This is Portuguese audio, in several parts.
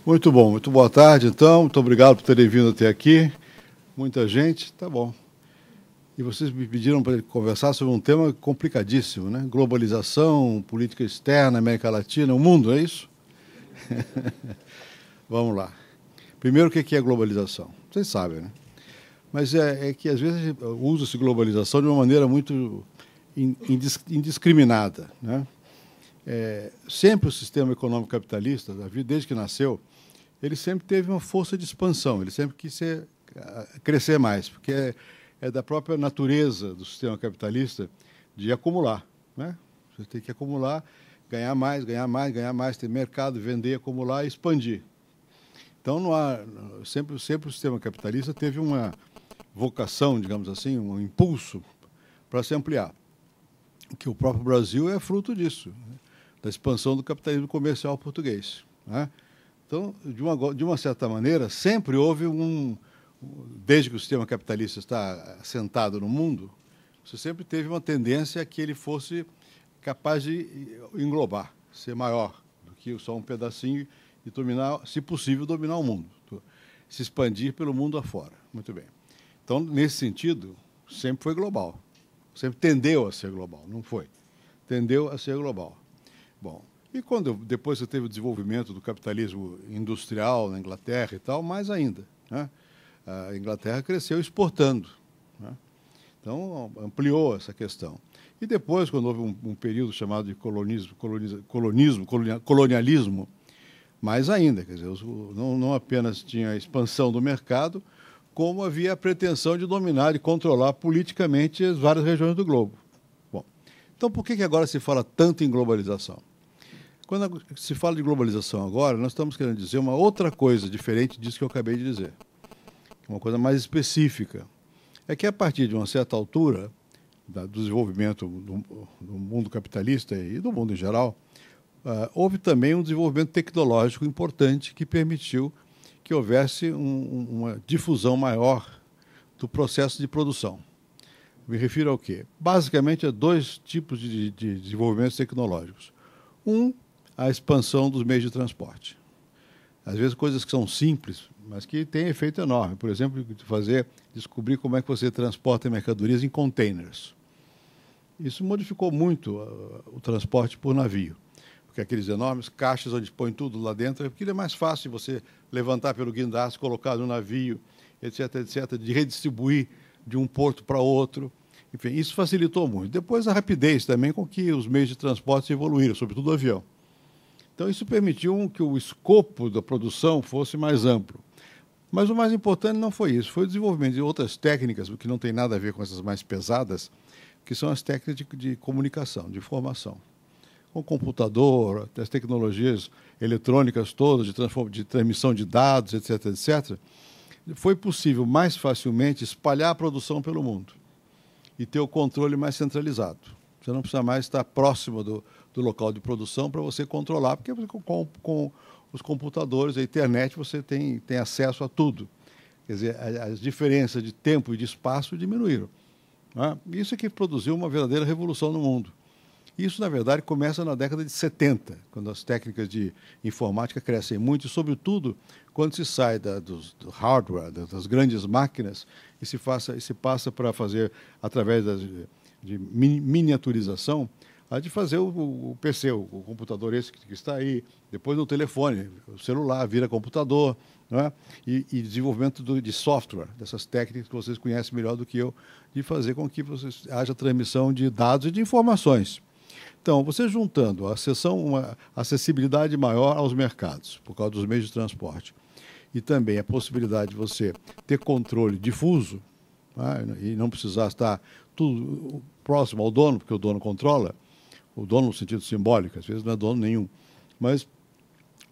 Muito bom, muito boa tarde, então. Muito obrigado por terem vindo até aqui. Muita gente, tá bom. E vocês me pediram para conversar sobre um tema complicadíssimo, né? Globalização, política externa, América Latina, o mundo, é isso? Vamos lá. Primeiro, o que é globalização? Vocês sabem, né? Mas é que, às vezes, usa-se globalização de uma maneira muito indiscriminada, né? Sempre o sistema econômico capitalista, desde que nasceu, ele sempre teve uma força de expansão, ele sempre quis crescer mais, porque é da própria natureza do sistema capitalista de acumular, né? Você tem que acumular, ganhar mais, ganhar mais, ganhar mais, ter mercado, vender, acumular e expandir. Então, sempre o sistema capitalista teve uma vocação, digamos assim, um impulso para se ampliar. Que o próprio Brasil é fruto disso, né? Da expansão do capitalismo comercial português, né? Então, de uma certa maneira, sempre houve desde que o sistema capitalista está assentado no mundo, você sempre teve uma tendência a que ele fosse capaz de englobar, ser maior do que só um pedacinho e dominar, se possível, dominar o mundo, se expandir pelo mundo afora. Muito bem. Então, nesse sentido, sempre foi global, sempre tendeu a ser global, não foi? Tendeu a ser global. Bom, e depois você teve o desenvolvimento do capitalismo industrial na Inglaterra e tal, mais ainda, né? A Inglaterra cresceu exportando, né? Então ampliou essa questão. E depois, quando houve um período chamado de colonialismo, mais ainda, quer dizer, não apenas tinha a expansão do mercado, como havia a pretensão de dominar e controlar politicamente as várias regiões do globo. Bom, então por que agora se fala tanto em globalização? Quando se fala de globalização agora, nós estamos querendo dizer uma outra coisa diferente disso que eu acabei de dizer. Uma coisa mais específica. É que, a partir de uma certa altura do desenvolvimento do mundo capitalista e do mundo em geral, houve também um desenvolvimento tecnológico importante que permitiu que houvesse uma difusão maior do processo de produção. Me refiro ao quê? Basicamente a dois tipos de desenvolvimentos tecnológicos. A expansão dos meios de transporte. Às vezes coisas que são simples, mas que têm efeito enorme. Por exemplo, descobrir como é que você transporta mercadorias em containers. Isso modificou muito o transporte por navio, porque aqueles enormes caixas onde põe tudo lá dentro, aquilo é mais fácil você levantar pelo guindaste, colocar no navio, etc., etc., de redistribuir de um porto para outro. Enfim, isso facilitou muito. Depois a rapidez também com que os meios de transporte evoluíram, sobretudo o avião. Então, isso permitiu que o escopo da produção fosse mais amplo. Mas o mais importante não foi isso, foi o desenvolvimento de outras técnicas, que não tem nada a ver com essas mais pesadas, que são as técnicas de comunicação, de informação. Com o computador, as tecnologias eletrônicas todas, de transmissão de dados, etc., etc., foi possível mais facilmente espalhar a produção pelo mundo e ter o controle mais centralizado. Você não precisa mais estar próximo do local de produção para você controlar, porque com os computadores, a internet, você tem acesso a tudo. Quer dizer, as diferenças de tempo e de espaço diminuíram, né? Isso é que produziu uma verdadeira revolução no mundo. Isso, na verdade, começa na década de 70, quando as técnicas de informática crescem muito, e, sobretudo, quando se sai do hardware, das grandes máquinas, e se passa para fazer, através de miniaturização, a de fazer o PC, o computador esse que está aí, depois o telefone, o celular vira computador, não é? E desenvolvimento de software, dessas técnicas que vocês conhecem melhor do que eu, de fazer com que haja transmissão de dados e de informações. Então, você juntando uma acessibilidade maior aos mercados, por causa dos meios de transporte, e também a possibilidade de você ter controle difuso, né, e não precisar estar tudo próximo ao dono, porque o dono controla, o dono no sentido simbólico, às vezes não é dono nenhum. Mas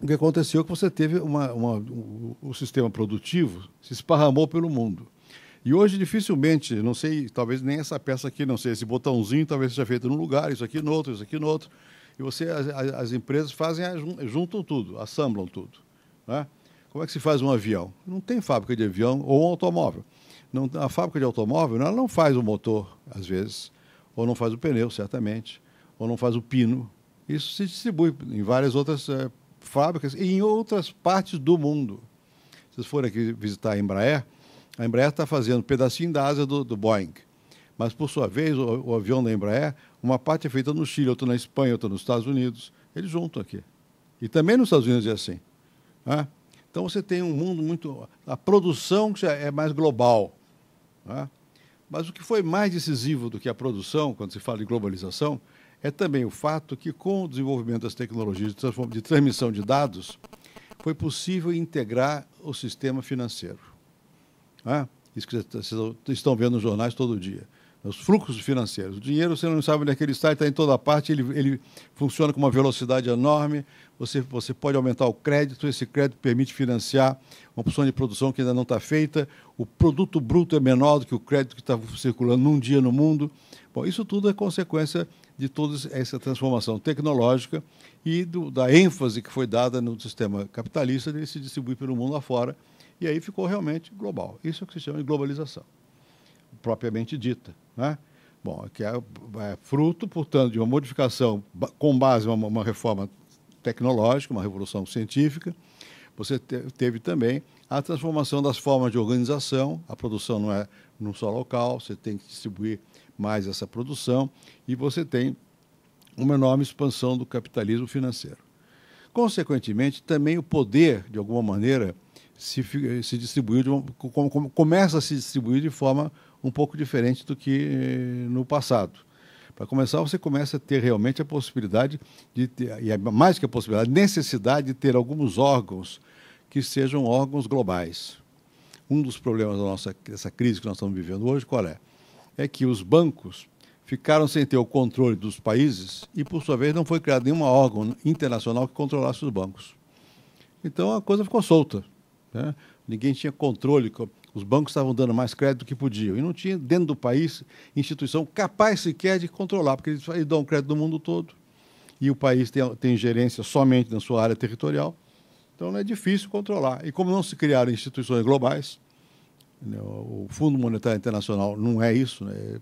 o que aconteceu é que você teve o sistema produtivo se esparramou pelo mundo. E hoje, dificilmente, não sei, talvez nem essa peça aqui, não sei, esse botãozinho talvez seja feito num lugar, isso aqui no outro, isso aqui no outro. E as empresas juntam tudo, assemblam tudo, né? Como é que se faz um avião? Não tem fábrica de avião ou um automóvel. A fábrica de automóvel, ela não faz o motor, às vezes, ou não faz o pneu, certamente, ou não faz o pino. Isso se distribui em várias outras fábricas em outras partes do mundo. Se vocês forem aqui visitar a Embraer está fazendo um pedacinho da asa do Boeing. Mas, por sua vez, o avião da Embraer, uma parte é feita no Chile, outra na Espanha, outra nos Estados Unidos. Eles juntam aqui. E também nos Estados Unidos é assim. Né? Então, você tem um mundo muito... A produção já é mais global. Né? Mas o que foi mais decisivo do que a produção, quando se fala de globalização, é também o fato que, com o desenvolvimento das tecnologias de transmissão de dados, foi possível integrar o sistema financeiro. Né? Isso que vocês estão vendo nos jornais todo dia. Os fluxos financeiros. O dinheiro, você não sabe onde é que ele está em toda parte, ele funciona com uma velocidade enorme, você pode aumentar o crédito, esse crédito permite financiar uma opção de produção que ainda não está feita, o produto bruto é menor do que o crédito que está circulando num dia no mundo. Bom, isso tudo é consequência de toda essa transformação tecnológica e da ênfase que foi dada no sistema capitalista de se distribuir pelo mundo afora, e aí ficou realmente global. Isso é o que se chama de globalização, propriamente dita. Né? Bom, que é fruto, portanto, de uma modificação com base em uma reforma tecnológica, uma revolução científica. Você teve também a transformação das formas de organização, a produção não é num só local, você tem que distribuir mais essa produção, e você tem uma enorme expansão do capitalismo financeiro. Consequentemente, também o poder, de alguma maneira, se distribuiu, começa a se distribuir de forma um pouco diferente do que no passado. Para começar, você começa a ter realmente a possibilidade de ter, e mais que a possibilidade, a necessidade de ter alguns órgãos que sejam órgãos globais. Um dos problemas dessa crise que nós estamos vivendo hoje, qual é? É que os bancos ficaram sem ter o controle dos países e, por sua vez, não foi criado nenhum órgão internacional que controlasse os bancos. Então, a coisa ficou solta. Né? Ninguém tinha controle, os bancos estavam dando mais crédito do que podiam. E não tinha, dentro do país, instituição capaz sequer de controlar, porque eles dão crédito no mundo todo. E o país tem gerência somente na sua área territorial. Então, é difícil controlar. E como não se criaram instituições globais, né, o Fundo Monetário Internacional não é isso, né,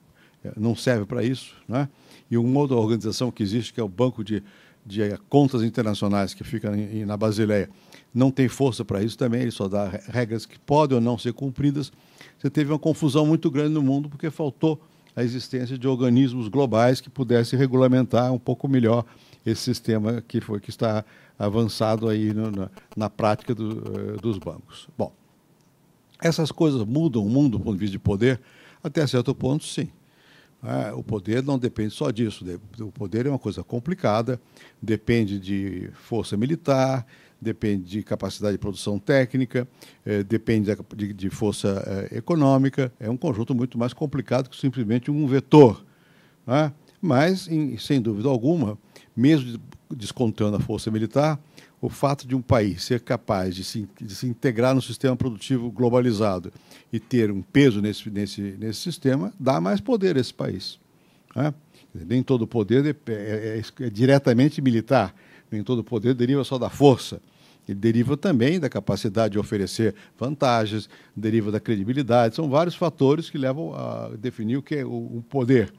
não serve para isso. Né? E uma outra organização que existe, que é o Banco de Contas Internacionais, que fica na Basileia, não tem força para isso também, ele só dá regras que podem ou não ser cumpridas. Você teve uma confusão muito grande no mundo, porque faltou a existência de organismos globais que pudessem regulamentar um pouco melhor esse sistema que está avançado aí na prática dos bancos. Bom, essas coisas mudam o mundo do ponto de vista de poder, até certo ponto, sim. O poder não depende só disso. O poder é uma coisa complicada, depende de força militar, depende de capacidade de produção técnica, depende de força econômica. É um conjunto muito mais complicado que simplesmente um vetor. Né? Mas, sem dúvida alguma, mesmo descontando a força militar, o fato de um país ser capaz de se integrar no sistema produtivo globalizado e ter um peso nesse sistema, dá mais poder a esse país. Né? Nem todo poder é diretamente militar, nem todo poder deriva só da força. Ele deriva também da capacidade de oferecer vantagens, deriva da credibilidade. São vários fatores que levam a definir o que é o poder.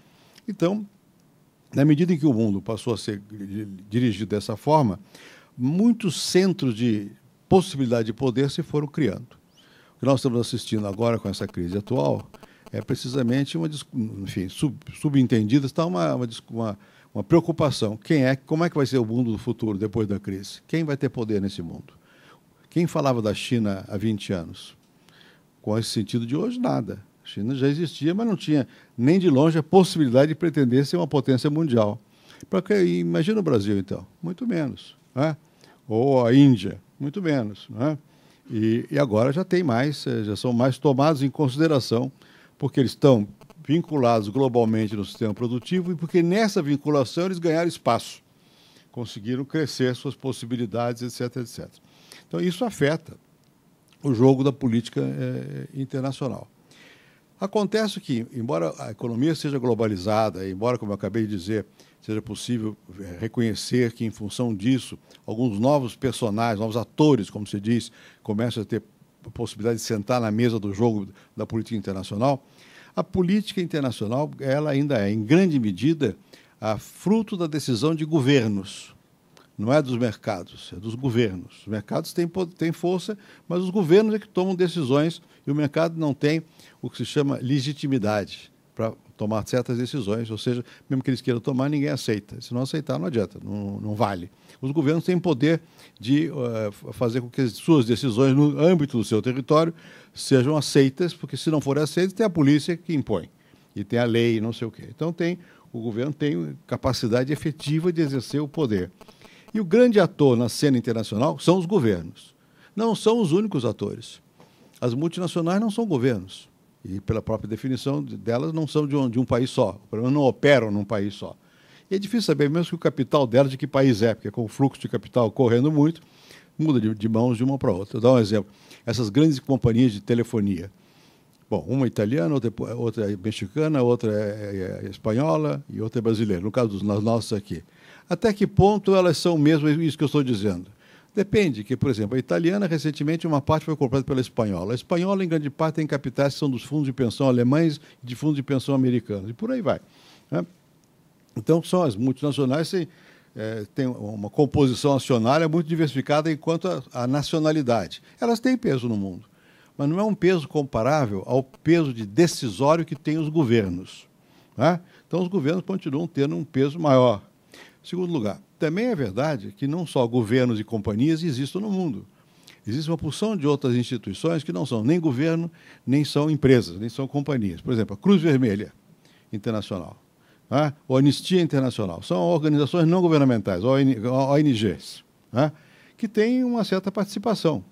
Então, na medida em que o mundo passou a ser dirigido dessa forma, muitos centros de possibilidade de poder se foram criando. O que nós estamos assistindo agora com essa crise atual é precisamente subentendida, está uma preocupação. Como é que vai ser o mundo do futuro depois da crise? Quem vai ter poder nesse mundo? Quem falava da China há 20 anos? Com esse sentido de hoje, nada. A China já existia, mas não tinha nem de longe a possibilidade de pretender ser uma potência mundial. Imagina o Brasil, então. Muito menos. Né? Ou a Índia, muito menos. Né? E agora já são mais tomados em consideração, porque eles estão vinculados globalmente no sistema produtivo e porque nessa vinculação eles ganharam espaço, conseguiram crescer suas possibilidades, etc, etc. Então isso afeta o jogo da política internacional. Acontece que, embora a economia seja globalizada, embora, como eu acabei de dizer, seja possível reconhecer que, em função disso, alguns novos personagens, novos atores, como se diz, começam a ter a possibilidade de sentar na mesa do jogo da política internacional, a política internacional ela ainda é, em grande medida, fruto da decisão de governos. não é dos mercados, é dos governos. Os mercados têm força, mas os governos é que tomam decisões e o mercado não tem o que se chama legitimidade para tomar certas decisões, ou seja, mesmo que eles queiram tomar, ninguém aceita. Se não aceitar, não adianta, não vale. Os governos têm poder de fazer com que as suas decisões no âmbito do seu território sejam aceitas, porque se não forem aceitas, tem a polícia que impõe, e tem a lei, não sei o quê. Então, o governo tem capacidade efetiva de exercer o poder. E o grande ator na cena internacional são os governos. Não são os únicos atores. As multinacionais não são governos. E, pela própria definição delas, não são de um país só. Pelo menos não operam num país só. E é difícil saber mesmo que o capital delas de que país é, porque com o fluxo de capital correndo muito, muda de mãos de uma para outra. Vou dar um exemplo. Essas grandes companhias de telefonia. Bom, uma italiana, outra é mexicana, outra é espanhola e outra é brasileira, no caso das nossas aqui. Até que ponto elas são mesmo isso que eu estou dizendo? Depende, que, por exemplo, a italiana, recentemente, uma parte foi comprada pela espanhola. A espanhola, em grande parte, tem capitais que são dos fundos de pensão alemães e de fundos de pensão americanos, e por aí vai, né? Então, são as multinacionais têm uma composição acionária muito diversificada enquanto a nacionalidade. Elas têm peso no mundo, mas não é um peso comparável ao peso de decisório que têm os governos, né? Então, os governos continuam tendo um peso maior. Segundo lugar, também é verdade que não só governos e companhias existem no mundo. Existe uma porção de outras instituições que não são nem governo, nem são empresas, nem são companhias. Por exemplo, a Cruz Vermelha Internacional, né? O Anistia Internacional. São organizações não governamentais, ONGs, né? Que têm uma certa participação.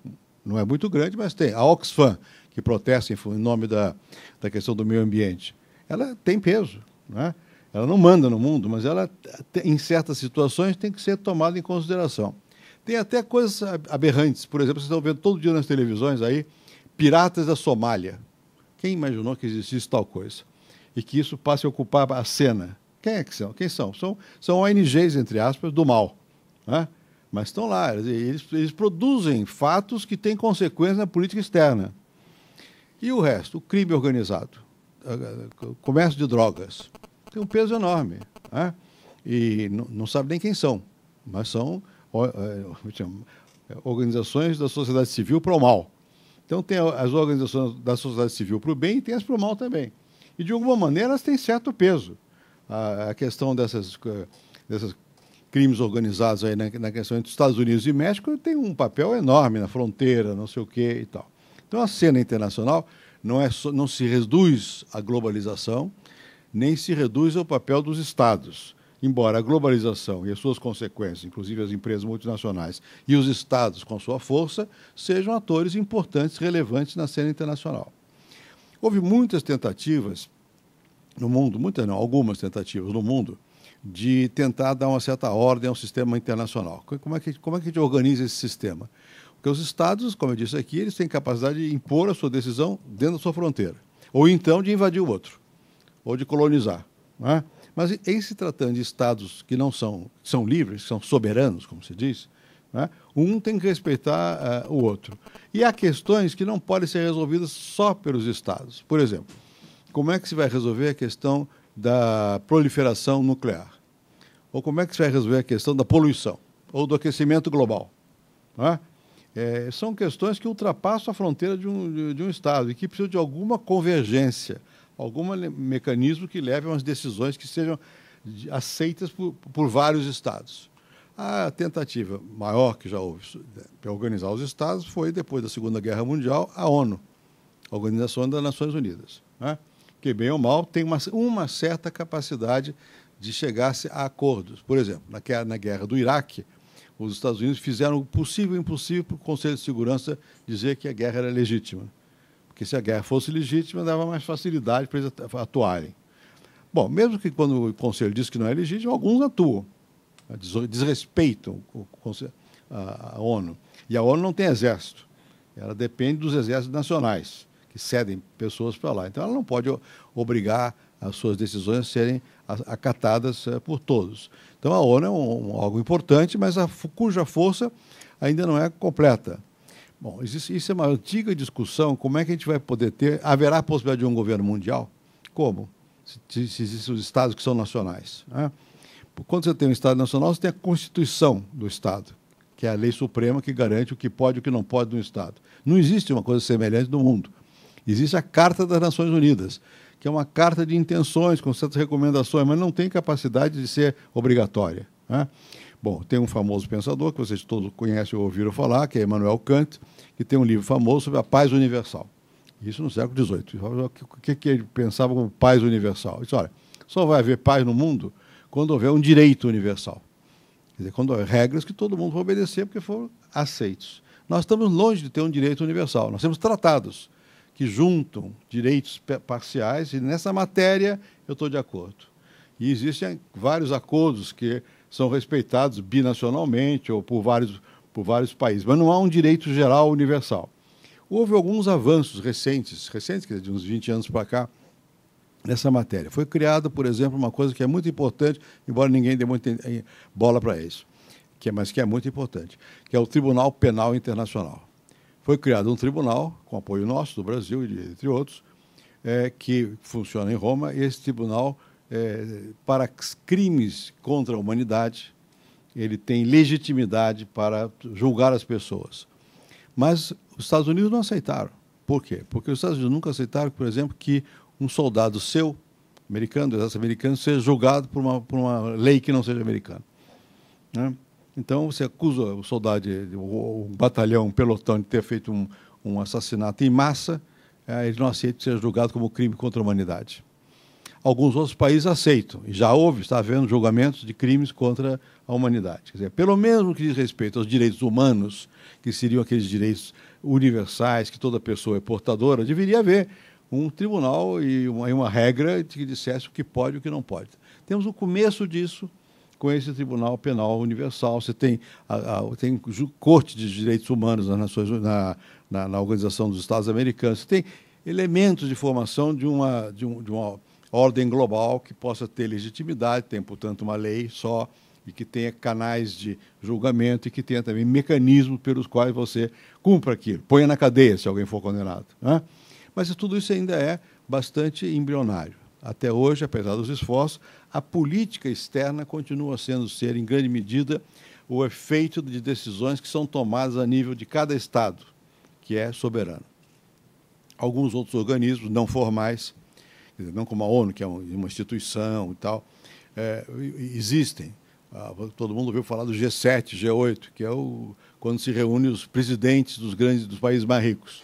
Não é muito grande, mas tem. A Oxfam, que protesta em nome da questão do meio ambiente, ela tem peso, né? Ela não manda no mundo, mas ela, em certas situações, tem que ser tomada em consideração. Tem até coisas aberrantes. Por exemplo, vocês estão vendo todo dia nas televisões aí, piratas da Somália. Quem imaginou que existisse tal coisa? E que isso passe a ocupar a cena? Quem é que são? Quem são? São ONGs, entre aspas, do mal, né? Mas estão lá. Eles produzem fatos que têm consequências na política externa. E o resto? O crime organizado, o comércio de drogas, tem um peso enorme, né? E não sabe nem quem são, mas são organizações da sociedade civil para o mal. Então, tem as organizações da sociedade civil para o bem e tem as para o mal também. E, de alguma maneira, elas têm certo peso. A questão desses crimes organizados aí na questão entre Estados Unidos e México tem um papel enorme na fronteira, não sei o quê e tal. Então, a cena internacional não se reduz à globalização, nem se reduz ao papel dos Estados. Embora a globalização e as suas consequências, inclusive as empresas multinacionais e os Estados com sua força, sejam atores importantes, relevantes na cena internacional. Houve muitas tentativas no mundo, algumas tentativas no mundo, de tentar dar uma certa ordem ao sistema internacional. Como é que a gente organiza esse sistema? Porque os Estados, como eu disse aqui, eles têm capacidade de impor a sua decisão dentro da sua fronteira, ou então de invadir o outro, ou de colonizar, né? Mas em se tratando de Estados que não são livres, que são soberanos, como se diz, né? Um tem que respeitar o outro. E há questões que não podem ser resolvidas só pelos Estados. Por exemplo, como é que se vai resolver a questão da proliferação nuclear? Ou como é que se vai resolver a questão da poluição? Ou do aquecimento global? Né? São questões que ultrapassam a fronteira de um Estado e que precisam de alguma convergência, algum mecanismo que leve a umas decisões que sejam aceitas por vários Estados. A tentativa maior que já houve para organizar os Estados foi, depois da Segunda Guerra Mundial, a ONU, a Organização das Nações Unidas, né? Que, bem ou mal, tem uma certa capacidade de chegar-se a acordos. Por exemplo, na guerra do Iraque, os Estados Unidos fizeram o possível e o impossível para o Conselho de Segurança dizer que a guerra era legítima. Porque se a guerra fosse legítima, dava mais facilidade para eles atuarem. Bom, mesmo que quando o Conselho diz que não é legítimo, alguns atuam, desrespeitam a ONU. E a ONU não tem exército. Ela depende dos exércitos nacionais, que cedem pessoas para lá. Então, ela não pode obrigar as suas decisões a serem acatadas por todos. Então, a ONU é algo importante, mas cuja força ainda não é completa. Bom, isso é uma antiga discussão, como é que a gente vai poder haverá a possibilidade de um governo mundial? Como? Se existem os Estados que são nacionais, né? Quando você tem um Estado nacional, você tem a Constituição do Estado, que é a lei suprema que garante o que pode e o que não pode no Estado. Não existe uma coisa semelhante no mundo. Existe a Carta das Nações Unidas, que é uma carta de intenções, com certas recomendações, mas não tem capacidade de ser obrigatória, né? Bom, tem um famoso pensador, que vocês todos conhecem ou ouviram falar, que é Immanuel Kant, que tem um livro famoso sobre a paz universal. Isso no século XVIII. O que ele pensava como paz universal? Ele disse, olha, só vai haver paz no mundo quando houver um direito universal. Quer dizer, quando houver regras que todo mundo vai obedecer porque foram aceitos. Nós estamos longe de ter um direito universal. Nós temos tratados que juntam direitos parciais e nessa matéria eu estou de acordo. E existem vários acordos que são respeitados binacionalmente ou por vários países, mas não há um direito geral universal. Houve alguns avanços recentes, quer dizer, de uns 20 anos para cá, nessa matéria. Foi criada, por exemplo, uma coisa que é muito importante, embora ninguém dê muita bola para isso, mas que é muito importante, que é o Tribunal Penal Internacional. Foi criado um tribunal, com apoio nosso, do Brasil, entre outros, que funciona em Roma, e esse tribunal, para crimes contra a humanidade, ele tem legitimidade para julgar as pessoas. Mas os Estados Unidos não aceitaram. Por quê? Porque os Estados Unidos nunca aceitaram, por exemplo, que um soldado seu, americano, do exército americano, seja julgado por uma lei que não seja americana, né? Então, você acusa o soldado, o batalhão, um pelotão, de ter feito um assassinato em massa, ele não aceita que seja julgado como crime contra a humanidade. Alguns outros países aceitam, e já está havendo julgamentos de crimes contra a humanidade. Quer dizer, pelo menos no que diz respeito aos direitos humanos, que seriam aqueles direitos universais que toda pessoa é portadora, deveria haver um tribunal e uma regra que dissesse o que pode e o que não pode. Temos o começo disso com esse Tribunal Penal Universal. Você tem Corte de Direitos Humanos na Organização dos Estados Americanos. Você tem elementos de formação de uma ordem global que possa ter legitimidade, tem, portanto, uma lei só, e que tenha canais de julgamento e que tenha também mecanismos pelos quais você cumpra aquilo, ponha na cadeia se alguém for condenado, né? Mas tudo isso ainda é bastante embrionário. Até hoje, apesar dos esforços, a política externa continua ser, em grande medida, o efeito de decisões que são tomadas a nível de cada Estado, que é soberano. Alguns outros organismos não formais, não como a ONU, que é uma instituição e tal, existem. Todo mundo ouviu falar do G7, G8, que é quando se reúnem os presidentes dos países mais ricos.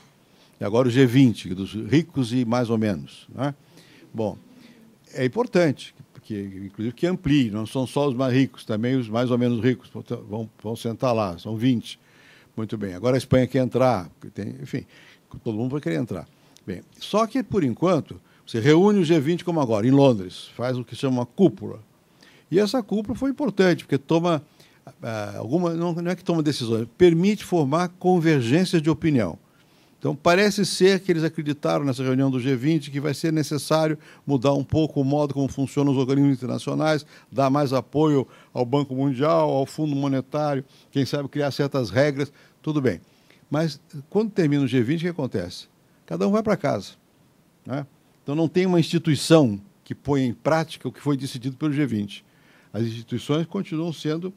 E agora o G20, dos ricos e mais ou menos, né? Bom, é importante, inclusive que amplie, não são só os mais ricos, também os mais ou menos ricos vão sentar lá, são 20. Muito bem, agora a Espanha quer entrar, enfim, todo mundo vai querer entrar. Bem, só que, por enquanto, você reúne o G20 como agora, em Londres, faz o que chama uma cúpula. E essa cúpula foi importante, porque toma não é que toma decisões, permite formar convergências de opinião. Então, parece ser que eles acreditaram nessa reunião do G20 que vai ser necessário mudar um pouco o modo como funcionam os organismos internacionais, dar mais apoio ao Banco Mundial, ao Fundo Monetário, quem sabe criar certas regras, tudo bem. Mas, quando termina o G20, o que acontece? Cada um vai para casa, né? Então, não tem uma instituição que põe em prática o que foi decidido pelo G20. As instituições continuam sendo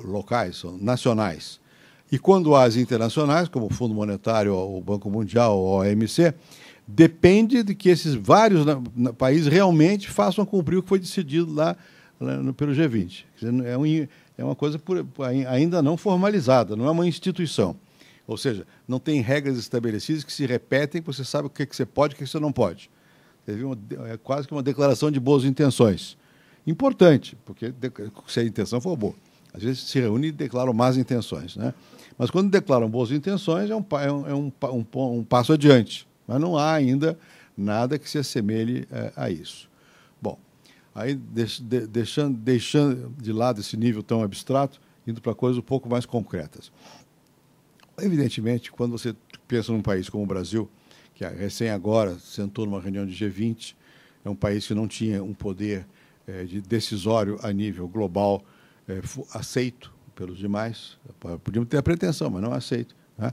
locais, são nacionais. E quando há as internacionais, como o Fundo Monetário, o Banco Mundial, a OMC, depende de que esses vários países realmente façam cumprir o que foi decidido lá pelo G20. Quer dizer, é uma coisa ainda não formalizada, não é uma instituição. Ou seja, não tem regras estabelecidas que se repetem, que você sabe o que você pode e o que você não pode. É quase que uma declaração de boas intenções. Importante, porque se a intenção for boa. Às vezes se reúnem e declaram más intenções, né? Mas quando declaram boas intenções, é um passo adiante. Mas não há ainda nada que se assemelhe a isso. Bom, aí deixando de lado esse nível tão abstrato, indo para coisas um pouco mais concretas. Evidentemente, quando você pensa num país como o Brasil, que recém agora sentou numa reunião de G20, é um país que não tinha um poder de decisório a nível global aceito pelos demais, podíamos ter a pretensão, mas não aceito, né?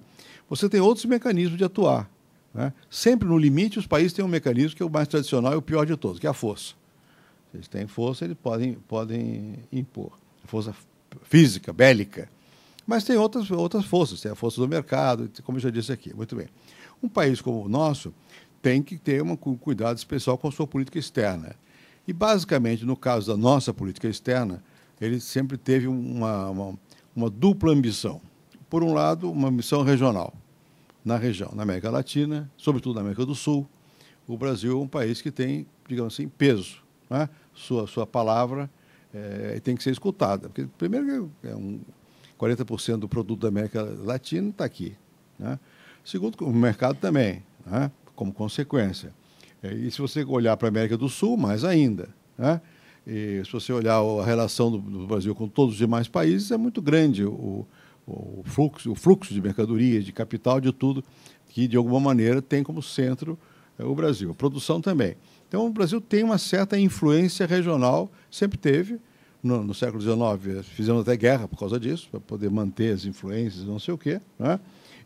Você tem outros mecanismos de atuar, né? Sempre no limite, os países têm um mecanismo que é o mais tradicional e o pior de todos, que é a força. Eles têm força, eles podem impor. Força física, bélica. Mas tem outras forças, tem a força do mercado, como eu já disse aqui. Muito bem. Um país como o nosso tem que ter um cuidado especial com a sua política externa. E, basicamente, no caso da nossa política externa, ele sempre teve uma dupla ambição. Por um lado, uma missão regional. Na região, na América Latina, sobretudo na América do Sul, o Brasil é um país que tem, digamos assim, peso. Né? Sua palavra tem que ser escutada. Porque, primeiro, 40% do produto da América Latina está aqui. Né? Segundo, o mercado também, né? Como consequência. E se você olhar para a América do Sul, mais ainda. Né? E se você olhar a relação do Brasil com todos os demais países, é muito grande o fluxo de mercadorias, de capital, de tudo, que de alguma maneira tem como centro o Brasil. A produção também. Então o Brasil tem uma certa influência regional, sempre teve. No século XIX fizemos até guerra por causa disso, para poder manter as influências, não sei o quê. Né?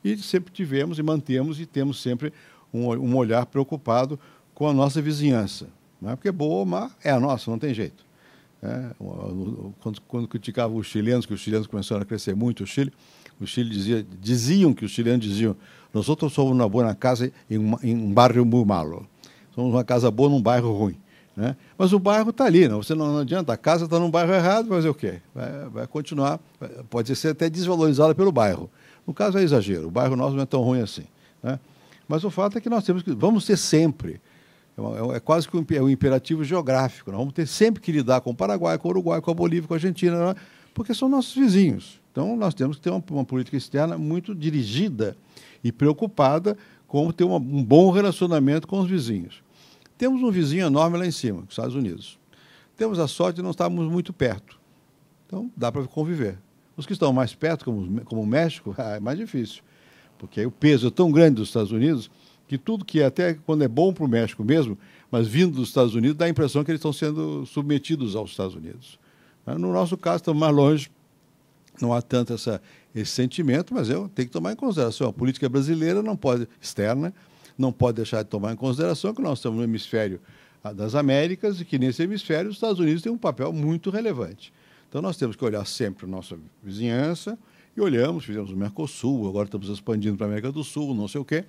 E sempre tivemos e mantemos e temos sempre um olhar preocupado com a nossa vizinhança. Né? Porque boa ou má é a nossa, não tem jeito. Quando criticavam os chilenos, que os chilenos começaram a crescer muito, o Chile diziam que os chilenos diziam: nós somos uma boa casa em um bairro muito malo. Somos uma casa boa num bairro ruim. Né? Mas o bairro está ali, não adianta. A casa está num bairro errado, vai fazer o quê? Vai continuar, pode ser até desvalorizada pelo bairro. No caso é exagero, o bairro nosso não é tão ruim assim. Né? Mas o fato é que vamos ter sempre, é quase que um imperativo geográfico, nós vamos ter sempre que lidar com o Paraguai, com o Uruguai, com a Bolívia, com a Argentina, porque são nossos vizinhos. Então nós temos que ter uma política externa muito dirigida e preocupada com ter um bom relacionamento com os vizinhos. Temos um vizinho enorme lá em cima, os Estados Unidos. Temos a sorte de não estarmos muito perto. Então, dá para conviver. Os que estão mais perto, como o México, é mais difícil. Porque aí o peso é tão grande dos Estados Unidos que tudo que até quando é bom para o México mesmo, mas vindo dos Estados Unidos, dá a impressão que eles estão sendo submetidos aos Estados Unidos. No nosso caso, estamos mais longe, não há tanto esse sentimento, mas eu tenho que tomar em consideração. A política brasileira não pode, externa, não pode deixar de tomar em consideração que nós estamos no hemisfério das Américas e que nesse hemisfério os Estados Unidos têm um papel muito relevante. Então nós temos que olhar sempre a nossa vizinhança e fizemos o Mercosul, agora estamos expandindo para a América do Sul, não sei o quê.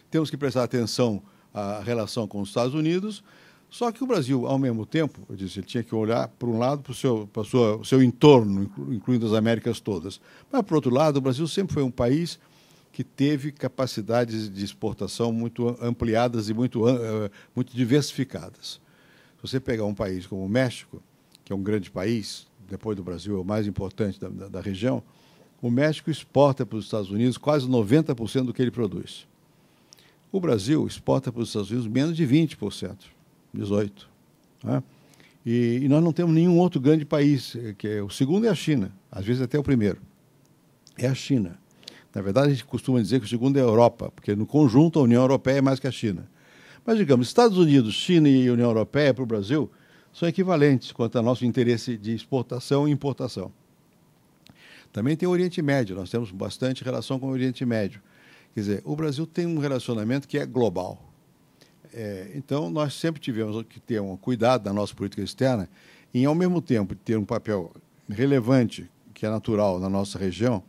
Temos que prestar atenção à relação com os Estados Unidos, só que o Brasil, ao mesmo tempo, eu disse, ele tinha que olhar, por um lado, para o seu entorno, incluindo as Américas todas. Mas, por outro lado, o Brasil sempre foi um país que teve capacidades de exportação muito ampliadas e muito diversificadas. Se você pegar um país como o México, que é um grande país, depois do Brasil é o mais importante da região, o México exporta para os Estados Unidos quase 90% do que ele produz. O Brasil exporta para os Estados Unidos menos de 20%, 18%. Né? E nós não temos nenhum outro grande país, que o segundo é a China, às vezes até o primeiro. É a China. Na verdade, a gente costuma dizer que o segundo é a Europa, porque no conjunto a União Europeia é mais que a China. Mas, digamos, Estados Unidos, China e União Europeia para o Brasil são equivalentes quanto ao nosso interesse de exportação e importação. Também tem o Oriente Médio, nós temos bastante relação com o Oriente Médio. Quer dizer, o Brasil tem um relacionamento que é global. Então, nós sempre tivemos que ter um cuidado na nossa política externa em, ao mesmo tempo, ter um papel relevante, que é natural na nossa região,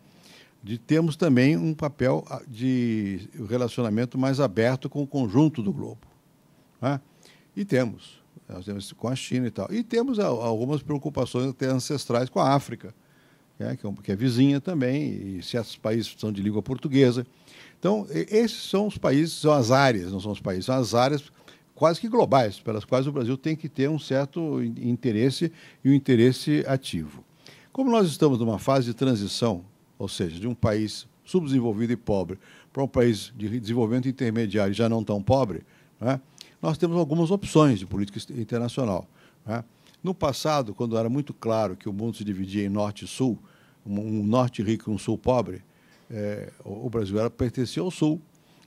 de termos também um papel de relacionamento mais aberto com o conjunto do globo. Né? E nós temos com a China e tal. E temos algumas preocupações até ancestrais com a África, que é vizinha também, e certos países são de língua portuguesa. Então, esses são os países, são as áreas, não são os países, são as áreas quase que globais, pelas quais o Brasil tem que ter um certo interesse e um interesse ativo. Como nós estamos numa fase de transição, ou seja, de um país subdesenvolvido e pobre para um país de desenvolvimento intermediário e já não tão pobre, né, nós temos algumas opções de política internacional. Né? No passado, quando era muito claro que o mundo se dividia em norte e sul, um norte rico e um sul pobre, o Brasil pertencia ao sul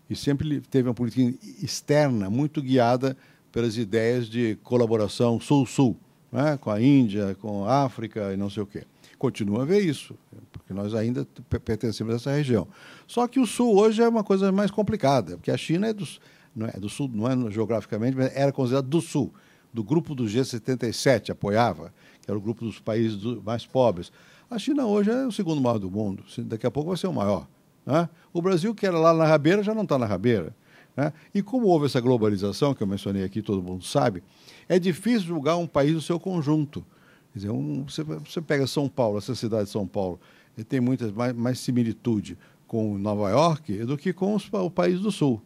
e sempre teve uma política externa muito guiada pelas ideias de colaboração sul-sul, né, com a Índia, com a África e não sei o quê. Continua a ver isso, porque nós ainda pertencemos a essa região. Só que o sul hoje é uma coisa mais complicada, porque a China não é do sul, não é geograficamente, mas era considerado do do grupo do G77 apoiava, que era o grupo dos países mais pobres. A China hoje é o segundo maior do mundo, daqui a pouco vai ser o maior. Né? O Brasil, que era lá na rabeira, já não está na rabeira. Né? E como houve essa globalização, que eu mencionei aqui, todo mundo sabe, é difícil julgar um país no seu conjunto. Quer dizer, você pega São Paulo, essa cidade de São Paulo, tem mais similitude com Nova York do que com o país do Sul.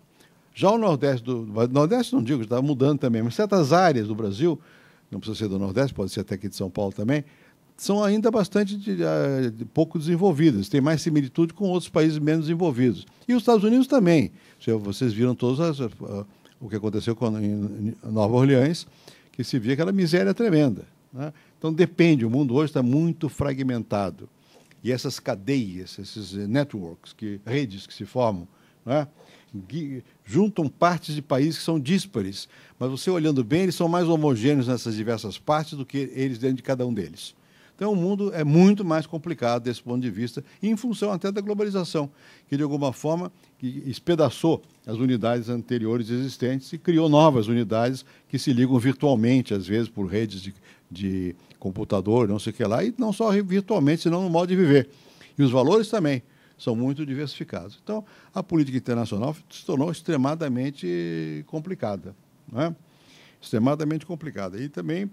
Já o Nordeste, Nordeste não digo, está mudando também, mas certas áreas do Brasil, não precisa ser do Nordeste, pode ser até aqui de São Paulo também, são ainda bastante pouco desenvolvidas, tem mais similitude com outros países menos desenvolvidos. E os Estados Unidos também. Vocês viram todos o que aconteceu em Nova Orleans, que se via aquela miséria tremenda. Né? Então depende, o mundo hoje está muito fragmentado. E essas cadeias, esses networks, redes que se formam, né? Juntam partes de países que são díspares, mas você olhando bem, eles são mais homogêneos nessas diversas partes do que eles dentro de cada um deles. Então o mundo é muito mais complicado desse ponto de vista, em função até da globalização, que de alguma forma espedaçou as unidades anteriores existentes e criou novas unidades que se ligam virtualmente, às vezes por redes de computador, não sei o que lá, e não só virtualmente, senão no modo de viver. E os valores também são muito diversificados. Então, a política internacional se tornou extremadamente complicada. Né? Extremadamente complicada. E também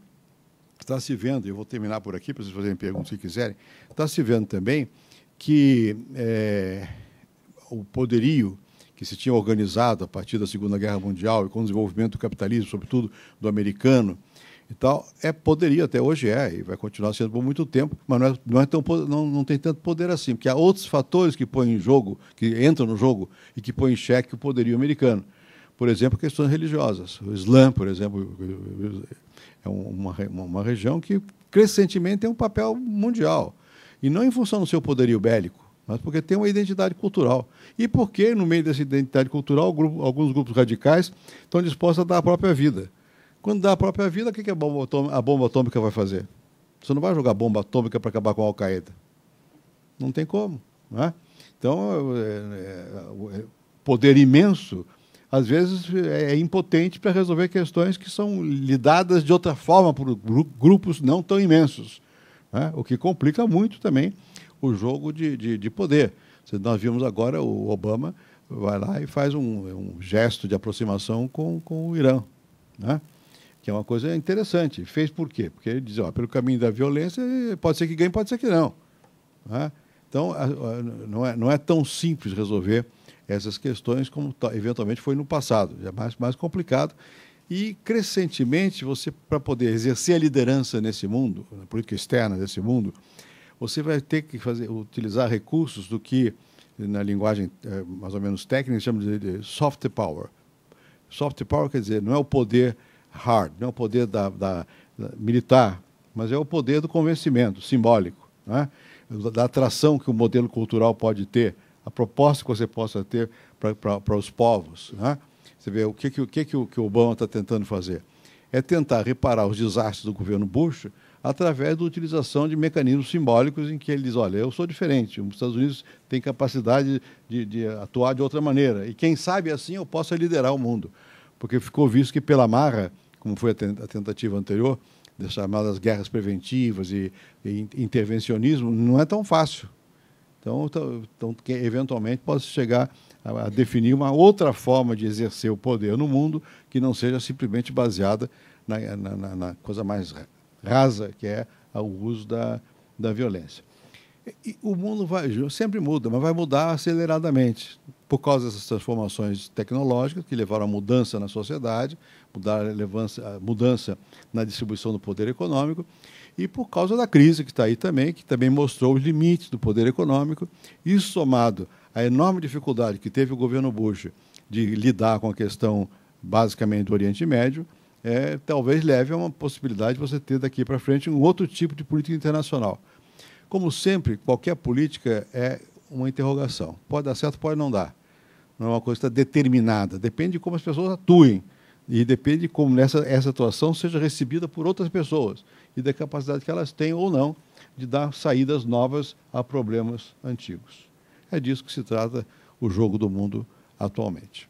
está se vendo, e eu vou terminar por aqui, para vocês fazerem perguntas se quiserem, está se vendo também que o poderio que se tinha organizado a partir da Segunda Guerra Mundial e com o desenvolvimento do capitalismo, sobretudo do americano, e tal, poderia, até hoje e vai continuar sendo por muito tempo, mas não tem tanto poder assim, porque há outros fatores que põem em jogo, que entram no jogo e que põem em xeque o poderio americano. Por exemplo, questões religiosas. O Islã, por exemplo, é uma região que crescentemente tem um papel mundial, e não em função do seu poderio bélico, mas porque tem uma identidade cultural. E porque, no meio dessa identidade cultural, alguns grupos radicais estão dispostos a dar a própria vida. Quando dá a própria vida, o que a bomba atômica vai fazer? Você não vai jogar bomba atômica para acabar com a Al-Qaeda. Não tem como. Não é? Então, poder imenso, às vezes, é impotente para resolver questões que são lidadas de outra forma por grupos não tão imensos. Né? O que complica muito também o jogo de poder. Nós vimos agora o Obama vai lá e faz um gesto de aproximação com o Irã. Né? Que é uma coisa interessante. Fez por quê? Porque ele diz, pelo caminho da violência, pode ser que ganhe, pode ser que não. Né? Então, não é tão simples resolver essas questões como eventualmente foi no passado. É mais complicado. E, crescentemente, você, para poder exercer a liderança nesse mundo, na política externa desse mundo, você vai ter que utilizar recursos do que, na linguagem mais ou menos técnica, chama de soft power. Soft power quer dizer, não é o poder hard, não é o poder da militar, mas é o poder do convencimento simbólico, né? Da atração que o modelo cultural pode ter, a proposta que você possa ter para os povos. Né? Você vê o que o Obama está tentando fazer? É tentar reparar os desastres do governo Bush através da utilização de mecanismos simbólicos em que ele diz, olha, eu sou diferente, os Estados Unidos têm capacidade de atuar de outra maneira, e quem sabe assim eu possa liderar o mundo. Porque ficou visto que pela marra, como foi a tentativa anterior, das chamadas guerras preventivas e intervencionismo, não é tão fácil. Então que eventualmente pode chegar a definir uma outra forma de exercer o poder no mundo que não seja simplesmente baseada na coisa mais rasa, que é o uso da violência. E o mundo sempre muda, mas vai mudar aceleradamente, por causa dessas transformações tecnológicas que levaram a mudança na sociedade, mudança na distribuição do poder econômico, e por causa da crise que está aí também, que também mostrou os limites do poder econômico. Isso somado à enorme dificuldade que teve o governo Bush de lidar com a questão, basicamente, do Oriente Médio, talvez leve a uma possibilidade de você ter daqui para frente um outro tipo de política internacional. Como sempre, qualquer política é uma interrogação. Pode dar certo, pode não dar. Não é uma coisa que está determinada. Depende de como as pessoas atuem. E depende de como essa atuação seja recebida por outras pessoas. E da capacidade que elas têm ou não de dar saídas novas a problemas antigos. É disso que se trata o jogo do mundo atualmente.